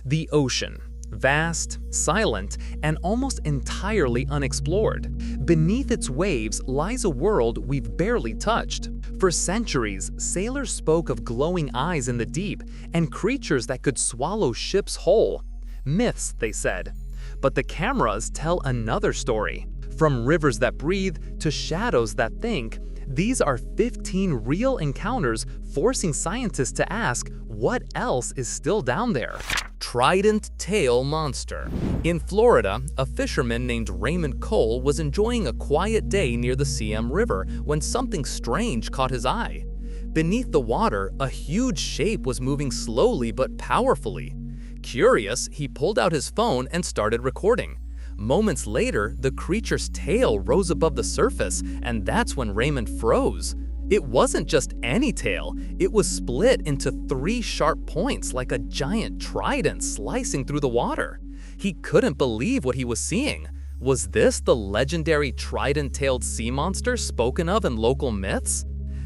The ocean. Vast, silent, and almost entirely unexplored. Beneath its waves lies a world we've barely touched. For centuries, sailors spoke of glowing eyes in the deep and creatures that could swallow ships whole. Myths, they said. But the cameras tell another story. From rivers that breathe to shadows that think, these are 15 real encounters forcing scientists to ask what else is still down there. Trident-tailed monster. In Florida, a fisherman named Raymond Cole was enjoying a quiet day near the CM River when something strange caught his eye. Beneath the water, a huge shape was moving slowly but powerfully. Curious, he pulled out his phone and started recording. Moments later, the creature's tail rose above the surface, and that's when Raymond froze. It wasn't just any tail, it was split into 3 sharp points like a giant trident slicing through the water. He couldn't believe what he was seeing. Was this the legendary trident-tailed sea monster spoken of in local myths?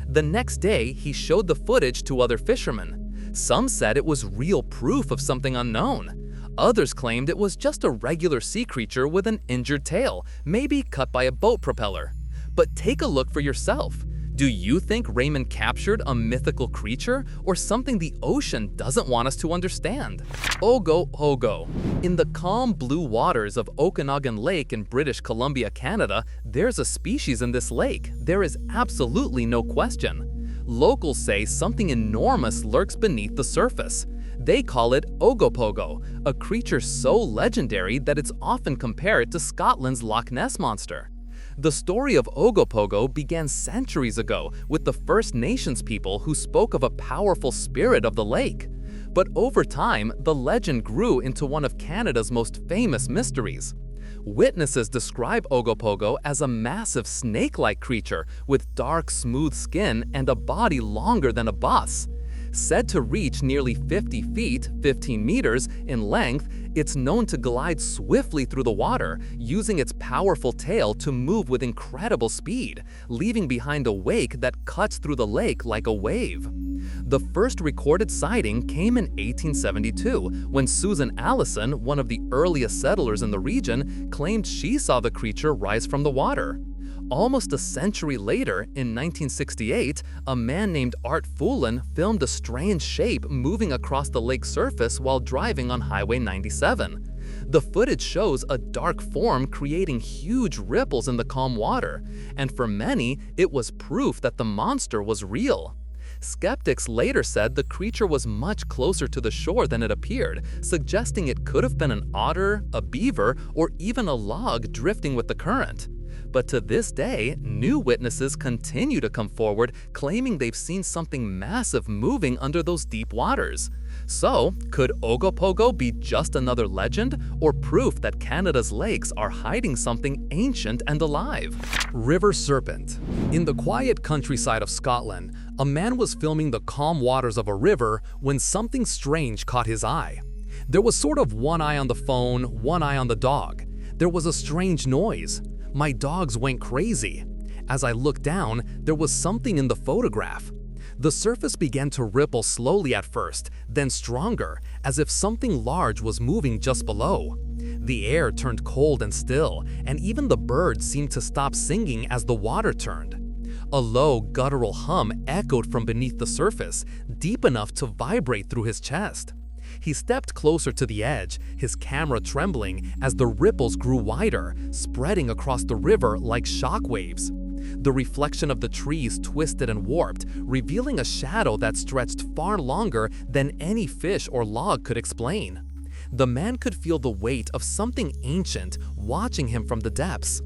The next day, he showed the footage to other fishermen. Some said it was real proof of something unknown. Others claimed it was just a regular sea creature with an injured tail, maybe cut by a boat propeller. But take a look for yourself. Do you think Raymond captured a mythical creature or something the ocean doesn't want us to understand? Ogo Pogo. In the calm blue waters of Okanagan Lake in British Columbia, Canada, there's a species in this lake. There is absolutely no question. Locals say something enormous lurks beneath the surface. They call it Ogo Pogo, a creature so legendary that it's often compared to Scotland's Loch Ness Monster. The story of Ogo Pogo began centuries ago with the First Nations people who spoke of a powerful spirit of the lake. But over time, the legend grew into one of Canada's most famous mysteries. Witnesses describe Ogo Pogo as a massive snake-like creature with dark, smooth skin and a body longer than a bus. Said to reach nearly 50 feet, 15 meters, in length, it's known to glide swiftly through the water, using its powerful tail to move with incredible speed, leaving behind a wake that cuts through the lake like a wave. The first recorded sighting came in 1872, when Susan Allison, one of the earliest settlers in the region, claimed she saw the creature rise from the water. Almost a century later, in 1968, a man named Art Foulin filmed a strange shape moving across the lake's surface while driving on Highway 97. The footage shows a dark form creating huge ripples in the calm water, and for many, it was proof that the monster was real. Skeptics later said the creature was much closer to the shore than it appeared, suggesting it could have been an otter, a beaver, or even a log drifting with the current. But to this day, new witnesses continue to come forward claiming they've seen something massive moving under those deep waters. So, could Ogo Pogo be just another legend or proof that Canada's lakes are hiding something ancient and alive? River serpent. In the quiet countryside of Scotland, a man was filming the calm waters of a river when something strange caught his eye. There was sort of one eye on the phone, one eye on the dog. There was a strange noise. My dogs went crazy. As I looked down, there was something in the photograph. The surface began to ripple slowly at first, then stronger, as if something large was moving just below. The air turned cold and still, and even the birds seemed to stop singing as the water turned. A low, guttural hum echoed from beneath the surface, deep enough to vibrate through his chest. He stepped closer to the edge, his camera trembling as the ripples grew wider, spreading across the river like shockwaves. The reflection of the trees twisted and warped, revealing a shadow that stretched far longer than any fish or log could explain. The man could feel the weight of something ancient watching him from the depths.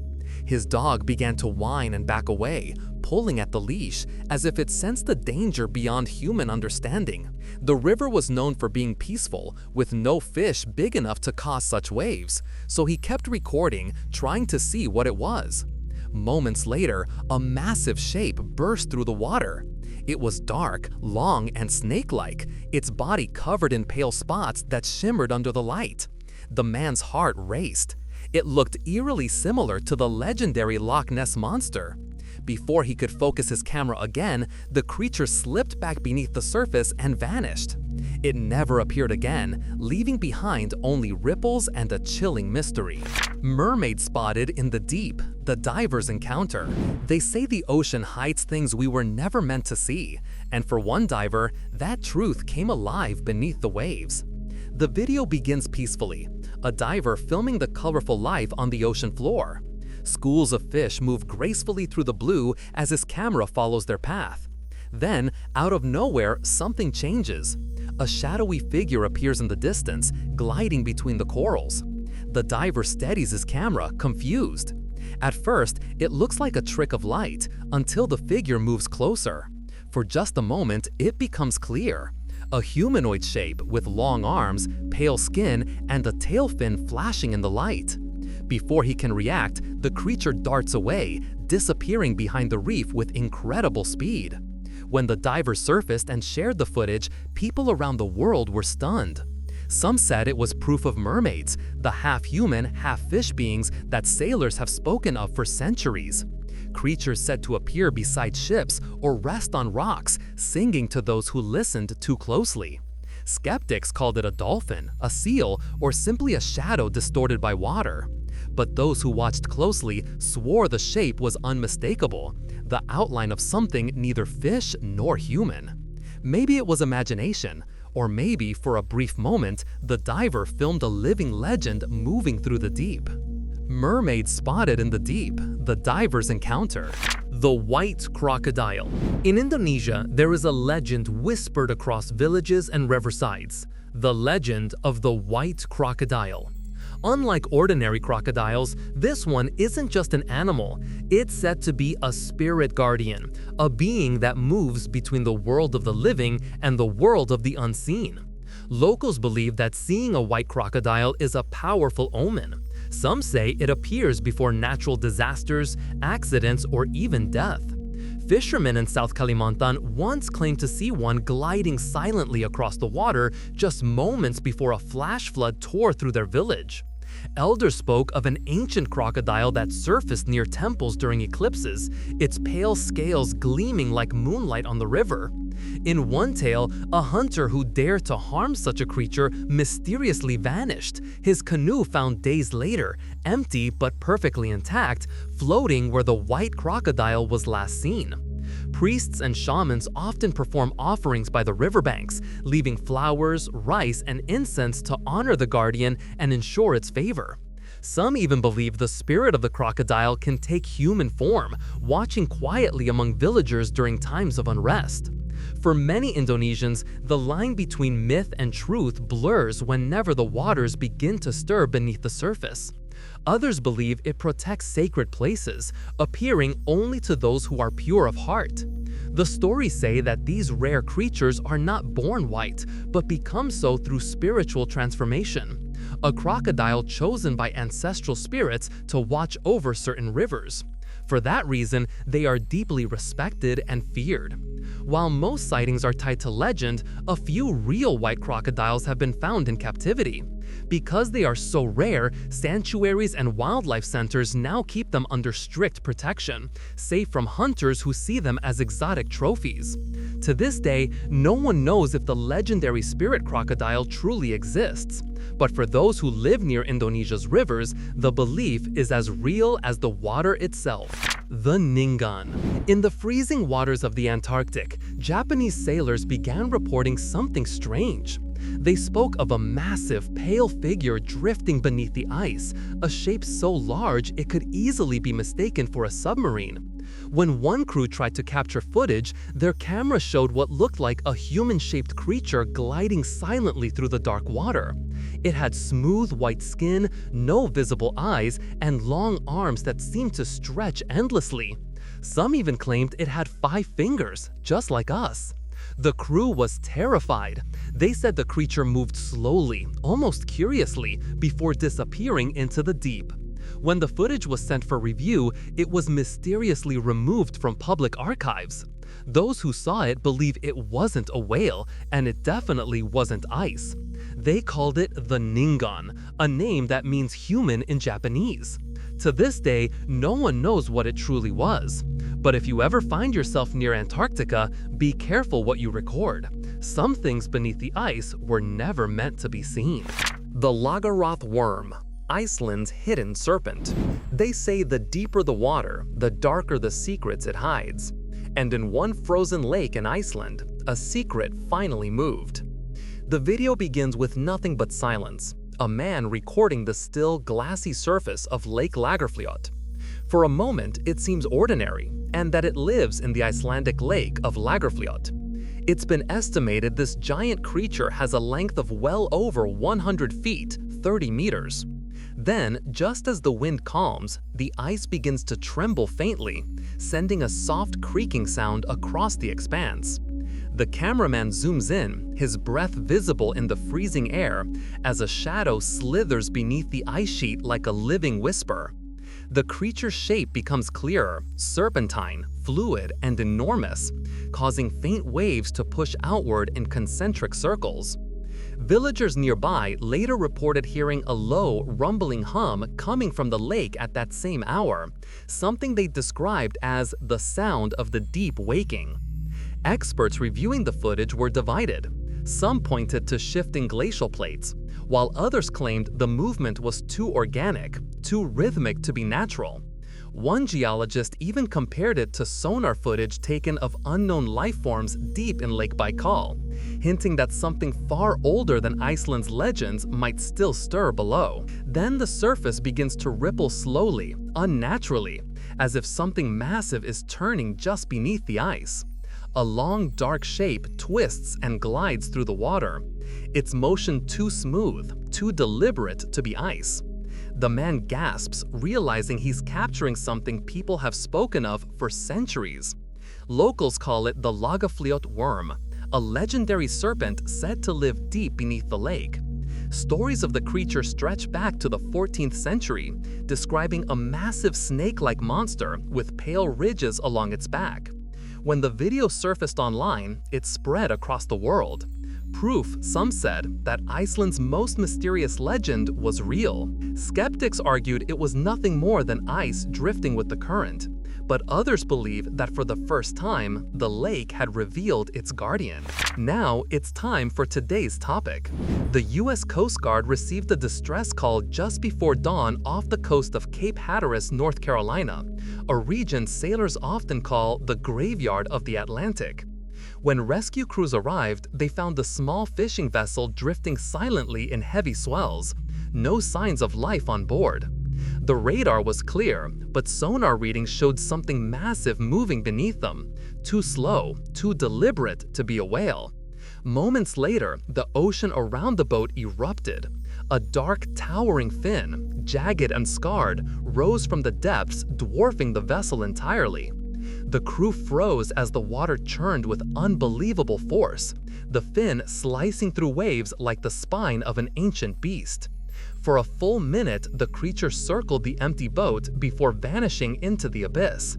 His dog began to whine and back away, pulling at the leash, as if it sensed the danger beyond human understanding. The river was known for being peaceful, with no fish big enough to cause such waves, so he kept recording, trying to see what it was. Moments later, a massive shape burst through the water. It was dark, long, and snake-like, its body covered in pale spots that shimmered under the light. The man's heart raced. It looked eerily similar to the legendary Loch Ness Monster. Before he could focus his camera again, the creature slipped back beneath the surface and vanished. It never appeared again, leaving behind only ripples and a chilling mystery. Mermaid spotted in the deep, the divers encounter. They say the ocean hides things we were never meant to see, and for one diver, that truth came alive beneath the waves. The video begins peacefully, a diver filming the colorful life on the ocean floor. Schools of fish move gracefully through the blue as his camera follows their path. Then, out of nowhere, something changes. A shadowy figure appears in the distance, gliding between the corals. The diver steadies his camera, confused. At first, it looks like a trick of light, until the figure moves closer. For just a moment, it becomes clear. A humanoid shape with long arms, pale skin, and a tail fin flashing in the light. Before he can react, the creature darts away, disappearing behind the reef with incredible speed. When the diver surfaced and shared the footage, people around the world were stunned. Some said it was proof of mermaids, the half-human, half-fish beings that sailors have spoken of for centuries. Creatures said to appear beside ships or rest on rocks, singing to those who listened too closely. Skeptics called it a dolphin, a seal, or simply a shadow distorted by water. But those who watched closely swore the shape was unmistakable, the outline of something neither fish nor human. Maybe it was imagination, or maybe for a brief moment, the diver filmed a living legend moving through the deep. Mermaid spotted in the deep, the diver's encounter. The white crocodile. In Indonesia, there is a legend whispered across villages and riversides. The legend of the white crocodile. Unlike ordinary crocodiles, this one isn't just an animal. It's said to be a spirit guardian, a being that moves between the world of the living and the world of the unseen. Locals believe that seeing a white crocodile is a powerful omen. Some say it appears before natural disasters, accidents, or even death. Fishermen in South Kalimantan once claimed to see one gliding silently across the water just moments before a flash flood tore through their village. Elders spoke of an ancient crocodile that surfaced near temples during eclipses, its pale scales gleaming like moonlight on the river. In one tale, a hunter who dared to harm such a creature mysteriously vanished, his canoe found days later, empty but perfectly intact, floating where the white crocodile was last seen. Priests and shamans often perform offerings by the riverbanks, leaving flowers, rice, and incense to honor the guardian and ensure its favor. Some even believe the spirit of the crocodile can take human form, watching quietly among villagers during times of unrest. For many Indonesians, the line between myth and truth blurs whenever the waters begin to stir beneath the surface. Others believe it protects sacred places, appearing only to those who are pure of heart. The stories say that these rare creatures are not born white, but become so through spiritual transformation. A crocodile chosen by ancestral spirits to watch over certain rivers. For that reason, they are deeply respected and feared. While most sightings are tied to legend, a few real white crocodiles have been found in captivity. Because they are so rare, sanctuaries and wildlife centers now keep them under strict protection, safe from hunters who see them as exotic trophies. To this day, no one knows if the legendary spirit crocodile truly exists. But for those who live near Indonesia's rivers, the belief is as real as the water itself. The Ningan. In the freezing waters of the Antarctic, Japanese sailors began reporting something strange. They spoke of a massive, pale figure drifting beneath the ice, a shape so large it could easily be mistaken for a submarine. When one crew tried to capture footage, their camera showed what looked like a human-shaped creature gliding silently through the dark water. It had smooth white skin, no visible eyes, and long arms that seemed to stretch endlessly. Some even claimed it had 5 fingers, just like us. The crew was terrified. They said the creature moved slowly, almost curiously, before disappearing into the deep. When the footage was sent for review, it was mysteriously removed from public archives. Those who saw it believe it wasn't a whale, and it definitely wasn't ice. They called it the Ningan, a name that means human in Japanese. To this day, no one knows what it truly was. But if you ever find yourself near Antarctica, be careful what you record. Some things beneath the ice were never meant to be seen. The Logaroth worm, Iceland's hidden serpent. They say the deeper the water, the darker the secrets it hides. And in one frozen lake in Iceland, a secret finally moved. The video begins with nothing but silence, a man recording the still, glassy surface of Lake Lagerfljót. For a moment, it seems ordinary, and that it lives in the Icelandic lake of Lagerfljót. It's been estimated this giant creature has a length of well over 100 feet, 30 meters. Then, just as the wind calms, the ice begins to tremble faintly, sending a soft creaking sound across the expanse. The cameraman zooms in, his breath visible in the freezing air, as a shadow slithers beneath the ice sheet like a living whisper. The creature's shape becomes clearer, serpentine, fluid, and enormous, causing faint waves to push outward in concentric circles. Villagers nearby later reported hearing a low, rumbling hum coming from the lake at that same hour, something they described as the sound of the deep waking. Experts reviewing the footage were divided. Some pointed to shifting glacial plates, while others claimed the movement was too organic, too rhythmic to be natural. One geologist even compared it to sonar footage taken of unknown life forms deep in Lake Baikal, hinting that something far older than Iceland's legends might still stir below. Then the surface begins to ripple slowly, unnaturally, as if something massive is turning just beneath the ice. A long, dark shape twists and glides through the water, its motion too smooth, too deliberate to be ice. The man gasps, realizing he's capturing something people have spoken of for centuries. Locals call it the Lagerfljót worm, a legendary serpent said to live deep beneath the lake. Stories of the creature stretch back to the 14th century, describing a massive snake-like monster with pale ridges along its back. When the video surfaced online, it spread across the world. Proof, some said, that Iceland's most mysterious legend was real. Skeptics argued it was nothing more than ice drifting with the current, but others believe that for the first time, the lake had revealed its guardian. Now, it's time for today's topic. The U.S. Coast Guard received a distress call just before dawn off the coast of Cape Hatteras, North Carolina, a region sailors often call the graveyard of the Atlantic. When rescue crews arrived, they found a small fishing vessel drifting silently in heavy swells. No signs of life on board. The radar was clear, but sonar readings showed something massive moving beneath them. Too slow, too deliberate to be a whale. Moments later, the ocean around the boat erupted. A dark, towering fin, jagged and scarred, rose from the depths, dwarfing the vessel entirely. The crew froze as the water churned with unbelievable force, the fin slicing through waves like the spine of an ancient beast. For a full minute, the creature circled the empty boat before vanishing into the abyss.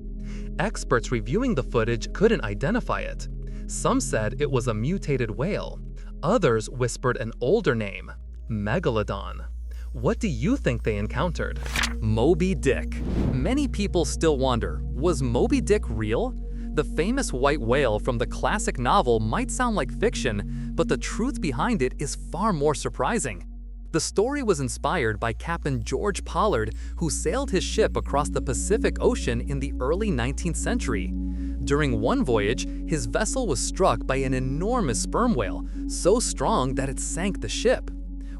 Experts reviewing the footage couldn't identify it. Some said it was a mutated whale. Others whispered an older name, Megalodon. What do you think they encountered? Moby Dick. Many people still wonder, was Moby Dick real? The famous white whale from the classic novel might sound like fiction, but the truth behind it is far more surprising. The story was inspired by Captain George Pollard, who sailed his ship across the Pacific Ocean in the early 19th century. During one voyage, his vessel was struck by an enormous sperm whale, so strong that it sank the ship.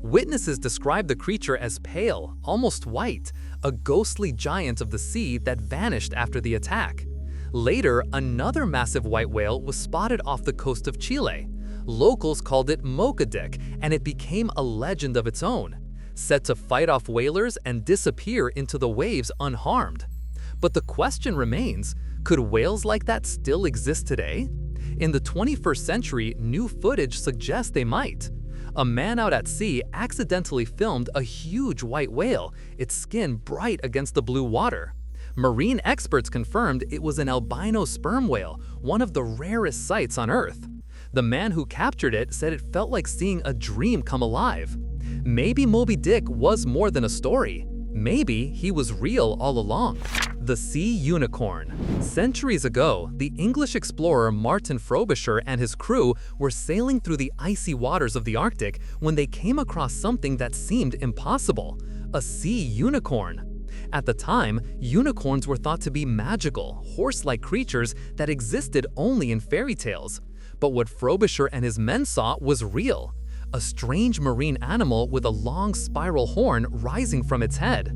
Witnesses described the creature as pale, almost white, a ghostly giant of the sea that vanished after the attack. Later, another massive white whale was spotted off the coast of Chile. Locals called it Moby Dick, and it became a legend of its own, said to fight off whalers and disappear into the waves unharmed. But the question remains, could whales like that still exist today? In the 21st century, new footage suggests they might. A man out at sea accidentally filmed a huge white whale, its skin bright against the blue water. Marine experts confirmed it was an albino sperm whale, one of the rarest sights on Earth. The man who captured it said it felt like seeing a dream come alive. Maybe Moby Dick was more than a story. Maybe he was real all along. The sea unicorn. Centuries ago, the English explorer Martin Frobisher and his crew were sailing through the icy waters of the Arctic when they came across something that seemed impossible: a sea unicorn. At the time, unicorns were thought to be magical, horse-like creatures that existed only in fairy tales. But what Frobisher and his men saw was real: a strange marine animal with a long spiral horn rising from its head.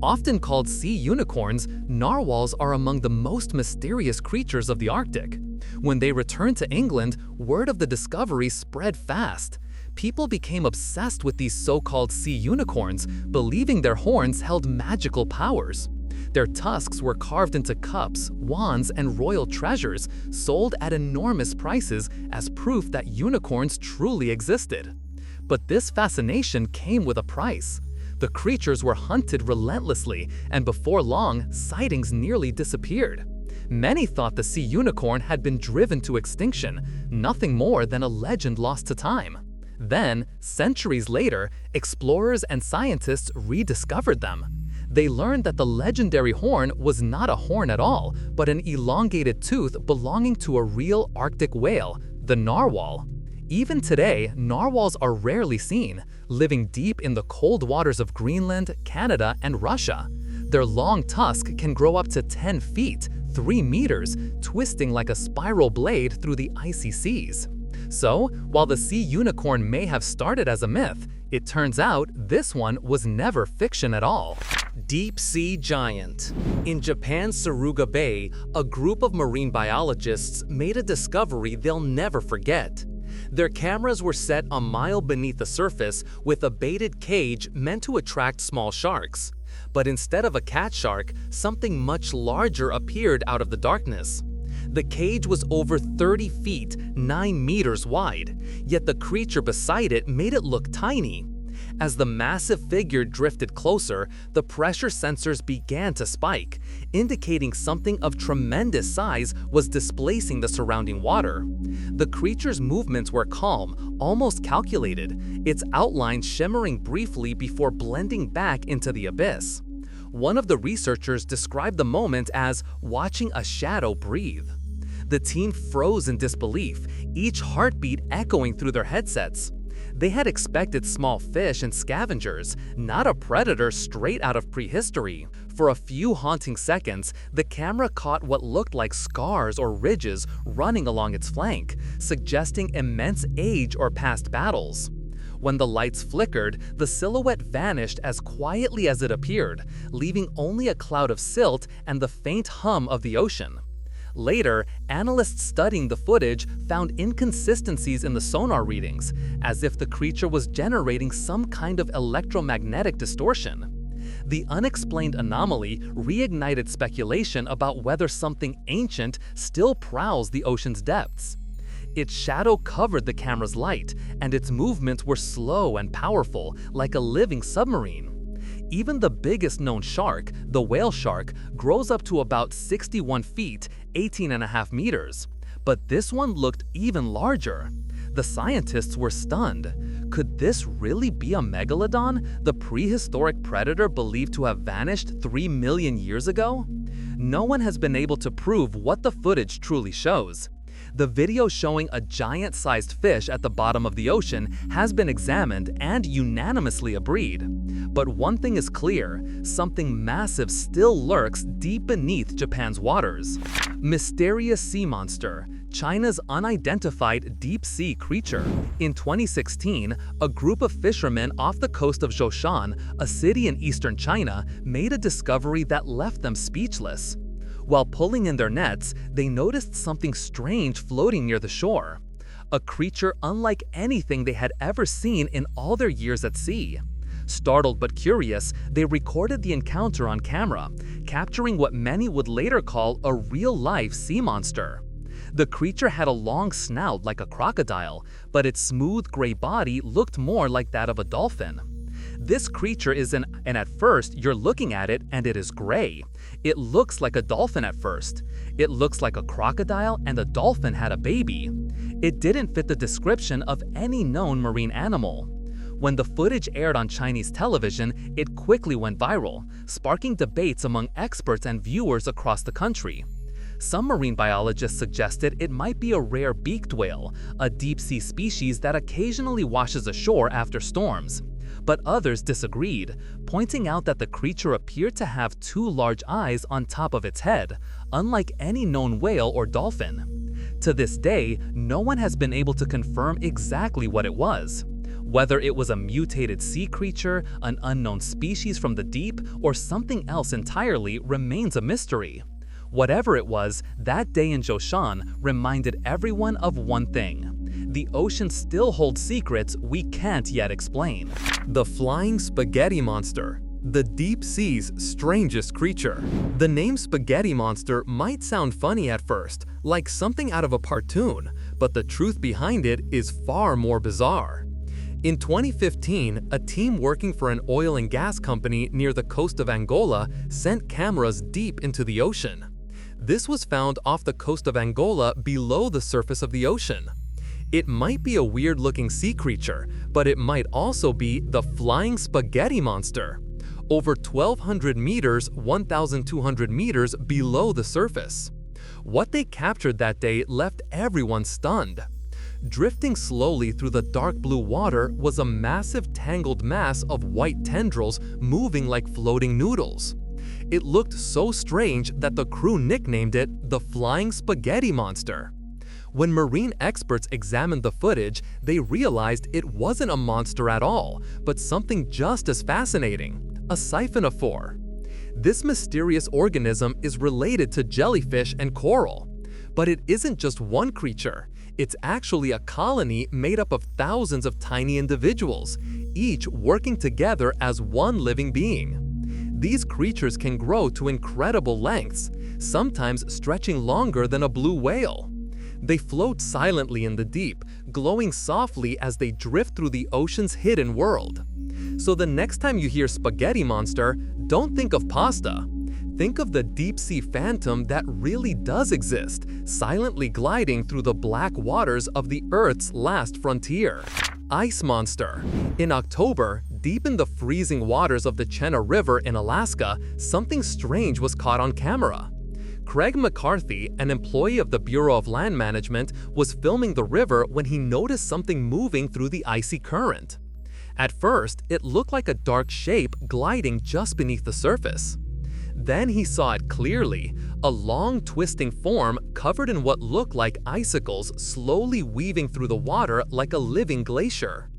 Often called sea unicorns, narwhals are among the most mysterious creatures of the Arctic. When they returned to England, word of the discovery spread fast. People became obsessed with these so-called sea unicorns, believing their horns held magical powers. Their tusks were carved into cups, wands, and royal treasures, sold at enormous prices as proof that unicorns truly existed. But this fascination came with a price. The creatures were hunted relentlessly, and before long, sightings nearly disappeared. Many thought the sea unicorn had been driven to extinction, nothing more than a legend lost to time. Then, centuries later, explorers and scientists rediscovered them. They learned that the legendary horn was not a horn at all, but an elongated tooth belonging to a real Arctic whale, the narwhal. Even today, narwhals are rarely seen, living deep in the cold waters of Greenland, Canada, and Russia. Their long tusk can grow up to 10 feet, 3 meters, twisting like a spiral blade through the icy seas. So, while the sea unicorn may have started as a myth, it turns out this one was never fiction at all. Deep sea giant. In Japan's Suruga Bay, a group of marine biologists made a discovery they'll never forget. Their cameras were set a mile beneath the surface with a baited cage meant to attract small sharks. But instead of a cat shark, something much larger appeared out of the darkness. The cage was over 30 feet, 9 meters wide, yet the creature beside it made it look tiny. As the massive figure drifted closer, the pressure sensors began to spike, indicating something of tremendous size was displacing the surrounding water. The creature's movements were calm, almost calculated, its outline shimmering briefly before blending back into the abyss. One of the researchers described the moment as watching a shadow breathe. The team froze in disbelief, each heartbeat echoing through their headsets. They had expected small fish and scavengers, not a predator straight out of prehistory. For a few haunting seconds, the camera caught what looked like scars or ridges running along its flank, suggesting immense age or past battles. When the lights flickered, the silhouette vanished as quietly as it appeared, leaving only a cloud of silt and the faint hum of the ocean. Later, analysts studying the footage found inconsistencies in the sonar readings, as if the creature was generating some kind of electromagnetic distortion. The unexplained anomaly reignited speculation about whether something ancient still prowls the ocean's depths. Its shadow covered the camera's light, and its movements were slow and powerful, like a living submarine. Even the biggest known shark, the whale shark, grows up to about 61 feet, 18.5 meters. But this one looked even larger. The scientists were stunned. Could this really be a megalodon, the prehistoric predator believed to have vanished 3 million years ago? No one has been able to prove what the footage truly shows. The video showing a giant-sized fish at the bottom of the ocean has been examined and unanimously agreed. But one thing is clear, something massive still lurks deep beneath Japan's waters. Mysterious sea monster, China's unidentified deep-sea creature. In 2016, a group of fishermen off the coast of Zhoushan, a city in eastern China, made a discovery that left them speechless. While pulling in their nets, they noticed something strange floating near the shore. A creature unlike anything they had ever seen in all their years at sea. Startled but curious, they recorded the encounter on camera, capturing what many would later call a real-life sea monster. The creature had a long snout like a crocodile, but its smooth gray body looked more like that of a dolphin. This creature and at first you're looking at it and it is gray. It looks like a dolphin at first. It looks like a crocodile and the dolphin had a baby. It didn't fit the description of any known marine animal. When the footage aired on Chinese television, it quickly went viral, sparking debates among experts and viewers across the country. Some marine biologists suggested it might be a rare beaked whale, a deep-sea species that occasionally washes ashore after storms. But others disagreed, pointing out that the creature appeared to have two large eyes on top of its head, unlike any known whale or dolphin. To this day, no one has been able to confirm exactly what it was. Whether it was a mutated sea creature, an unknown species from the deep, or something else entirely remains a mystery. Whatever it was, that day in Zhoushan reminded everyone of one thing. The ocean still holds secrets we can't yet explain. The flying spaghetti monster, the deep sea's strangest creature. The name spaghetti monster might sound funny at first, like something out of a cartoon, but the truth behind it is far more bizarre. In 2015, a team working for an oil and gas company near the coast of Angola sent cameras deep into the ocean. This was found off the coast of Angola below the surface of the ocean. It might be a weird-looking sea creature, but it might also be the flying spaghetti monster, over 1,200 meters, 1,200 meters below the surface. What they captured that day left everyone stunned. Drifting slowly through the dark blue water was a massive tangled mass of white tendrils moving like floating noodles. It looked so strange that the crew nicknamed it the Flying Spaghetti Monster. When marine experts examined the footage, they realized it wasn't a monster at all, but something just as fascinating, a siphonophore. This mysterious organism is related to jellyfish and coral. But it isn't just one creature. It's actually a colony made up of thousands of tiny individuals, each working together as one living being. These creatures can grow to incredible lengths, sometimes stretching longer than a blue whale. They float silently in the deep, glowing softly as they drift through the ocean's hidden world. So the next time you hear spaghetti monster, don't think of pasta. Think of the deep-sea phantom that really does exist, silently gliding through the black waters of the Earth's last frontier. Ice monster. In October, deep in the freezing waters of the Chenna River in Alaska, something strange was caught on camera. Craig McCarthy, an employee of the Bureau of Land Management, was filming the river when he noticed something moving through the icy current. At first, it looked like a dark shape gliding just beneath the surface. Then he saw it clearly, a long twisting form covered in what looked like icicles slowly weaving through the water like a living glacier.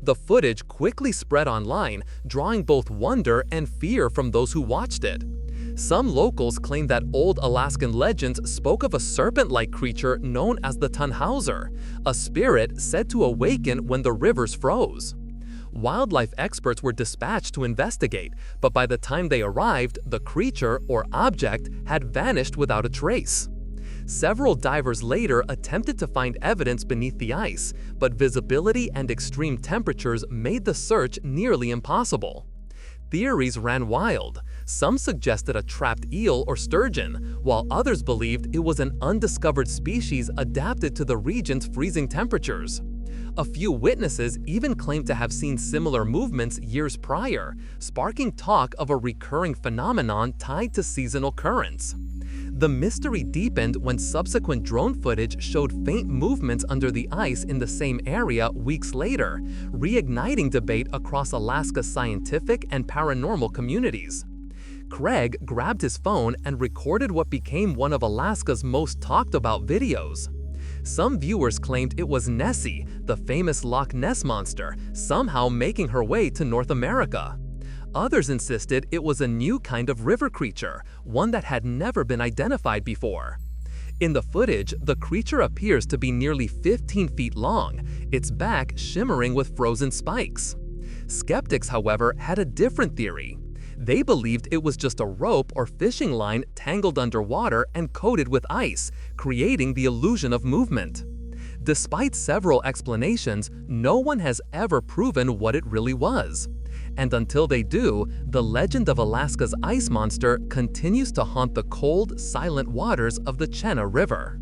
The footage quickly spread online, drawing both wonder and fear from those who watched it. Some locals claim that old Alaskan legends spoke of a serpent-like creature known as the Tannhauser, a spirit said to awaken when the rivers froze. Wildlife experts were dispatched to investigate, but by the time they arrived, the creature or object had vanished without a trace. Several divers later attempted to find evidence beneath the ice, but visibility and extreme temperatures made the search nearly impossible. Theories ran wild. Some suggested a trapped eel or sturgeon, while others believed it was an undiscovered species adapted to the region's freezing temperatures. A few witnesses even claimed to have seen similar movements years prior, sparking talk of a recurring phenomenon tied to seasonal currents. The mystery deepened when subsequent drone footage showed faint movements under the ice in the same area weeks later, reigniting debate across Alaska's scientific and paranormal communities. Craig grabbed his phone and recorded what became one of Alaska's most talked about videos. Some viewers claimed it was Nessie, the famous Loch Ness monster, somehow making her way to North America. Others insisted it was a new kind of river creature, one that had never been identified before. In the footage, the creature appears to be nearly 15 feet long, its back shimmering with frozen spikes. Skeptics, however, had a different theory. They believed it was just a rope or fishing line tangled underwater and coated with ice, creating the illusion of movement. Despite several explanations, no one has ever proven what it really was. And until they do, the legend of Alaska's ice monster continues to haunt the cold, silent waters of the Chenna River.